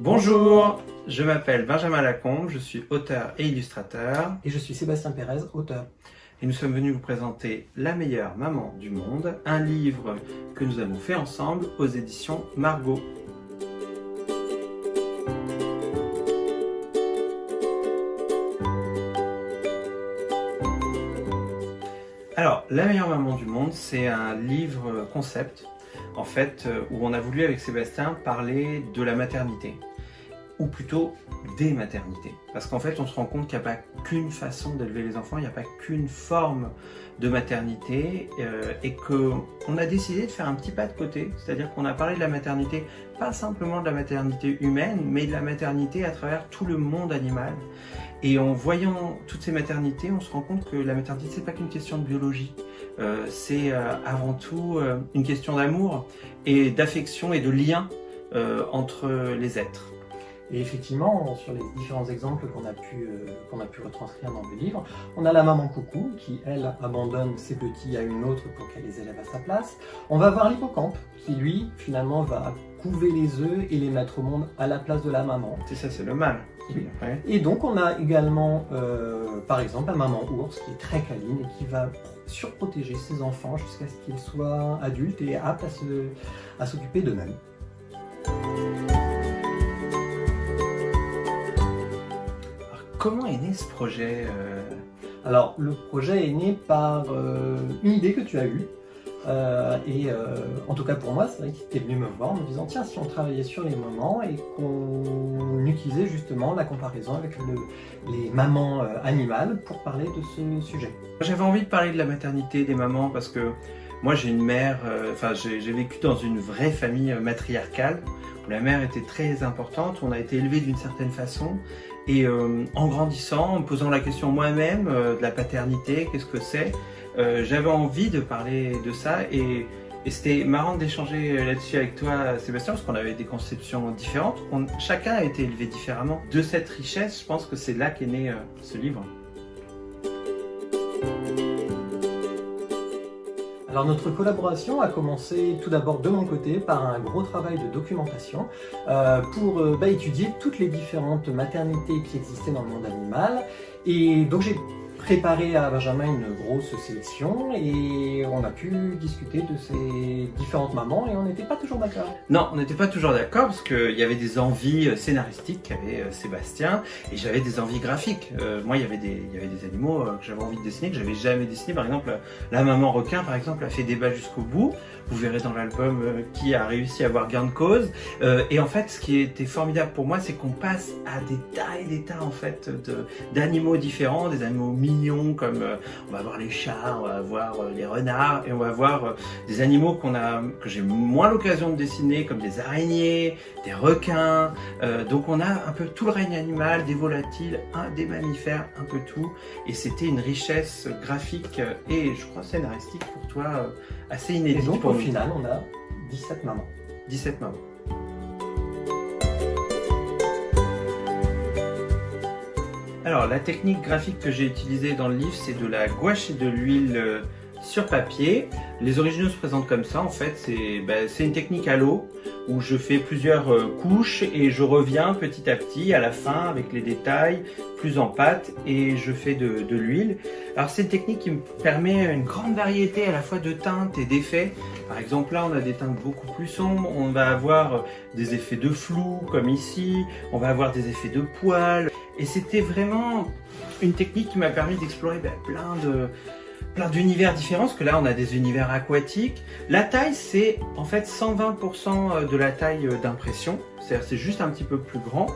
Bonjour, je m'appelle Benjamin Lacombe, je suis auteur et illustrateur. Et je suis Sébastien Pérez, auteur. Et nous sommes venus vous présenter La meilleure maman du monde, un livre que nous avons fait ensemble aux éditions Margot. Alors, La meilleure maman du monde, c'est un livre concept, en fait, où on a voulu avec Sébastien parler de la maternité, ou plutôt des maternités. Parce qu'en fait, on se rend compte qu'il n'y a pas qu'une façon d'élever les enfants, il n'y a pas qu'une forme de maternité, et qu'on a décidé de faire un petit pas de côté, c'est-à-dire qu'on a parlé de la maternité, pas simplement de la maternité humaine, mais de la maternité à travers tout le monde animal. Et en voyant toutes ces maternités, on se rend compte que la maternité, c'est pas qu'une question de biologie. C'est avant tout une question d'amour et d'affection et de lien entre les êtres. Et effectivement, sur les différents exemples qu'on a pu retranscrire dans le livre, on a la maman coucou qui, elle, abandonne ses petits à une autre pour qu'elle les élève à sa place. On va voir l'hippocampe qui, lui, finalement, va couver les œufs et les mettre au monde à la place de la maman. C'est ça, c'est le mâle. Et donc on a également, par exemple, la maman ours qui est très câline et qui va surprotéger ses enfants jusqu'à ce qu'ils soient adultes et aptes à s'occuper d'eux-mêmes. Comment est né ce projet Alors, le projet est né par une idée que tu as eue. En tout cas pour moi, c'est vrai qu'il était venu me voir en me disant tiens, si on travaillait sur les mamans et qu'on utilisait justement la comparaison avec les mamans animales pour parler de ce sujet. J'avais envie de parler de la maternité des mamans parce que moi j'ai une mère, j'ai vécu dans une vraie famille matriarcale où la mère était très importante, on a été élevés d'une certaine façon. Et en grandissant, en me posant la question moi-même de la paternité, qu'est-ce que c'est, j'avais envie de parler de ça et c'était marrant d'échanger là-dessus avec toi, Sébastien, parce qu'on avait des conceptions différentes. Chacun a été élevé différemment. De cette richesse, je pense que c'est là qu'est né ce livre. Alors notre collaboration a commencé tout d'abord de mon côté par un gros travail de documentation pour étudier toutes les différentes maternités qui existaient dans le monde animal. Et donc j'ai préparé à Benjamin une grosse sélection et on a pu discuter de ces différentes mamans et on n'était pas toujours d'accord. Non, on n'était pas toujours d'accord parce qu'il y avait des envies scénaristiques qu'avait Sébastien et j'avais des envies graphiques. Moi, il y avait des animaux que j'avais envie de dessiner, que j'avais jamais dessiné. Par exemple, la maman requin, par exemple, a fait débat jusqu'au bout. Vous verrez dans l'album qui a réussi à avoir gain de cause. Et en fait, ce qui était formidable pour moi, c'est qu'on passe à des tas en fait d'animaux différents, des animaux mignons comme on va voir les chats, on va voir les renards et on va voir des animaux que j'ai moins l'occasion de dessiner comme des araignées, des requins. Donc on a un peu tout le règne animal, des volatiles, des mammifères, un peu tout. Et c'était une richesse graphique et je crois scénaristique pour toi assez inédite. Et donc au final, on a 17 mamans. 17 mamans. Alors, la technique graphique que j'ai utilisée dans le livre, c'est de la gouache et de l'huile sur papier. Les originaux se présentent comme ça, en fait, c'est une technique à l'eau où je fais plusieurs couches et je reviens petit à petit à la fin avec les détails plus en pâte et je fais de l'huile. Alors c'est une technique qui me permet une grande variété à la fois de teintes et d'effets. Par exemple là on a des teintes beaucoup plus sombres, on va avoir des effets de flou comme ici, on va avoir des effets de poils et c'était vraiment une technique qui m'a permis d'explorer plein d'univers différents, parce que là on a des univers aquatiques. La taille c'est en fait 120% de la taille d'impression, c'est-à-dire c'est juste un petit peu plus grand,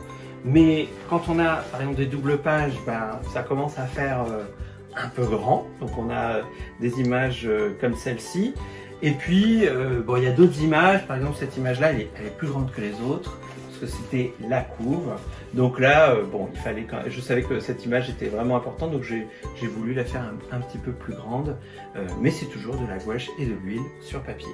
mais quand on a par exemple des doubles pages, ça commence à faire un peu grand, donc on a des images comme celle-ci, et puis il y a d'autres images, par exemple cette image-là elle est plus grande que les autres, parce que c'était la couve. Donc là, je savais que cette image était vraiment importante, donc j'ai voulu la faire un petit peu plus grande, mais c'est toujours de la gouache et de l'huile sur papier.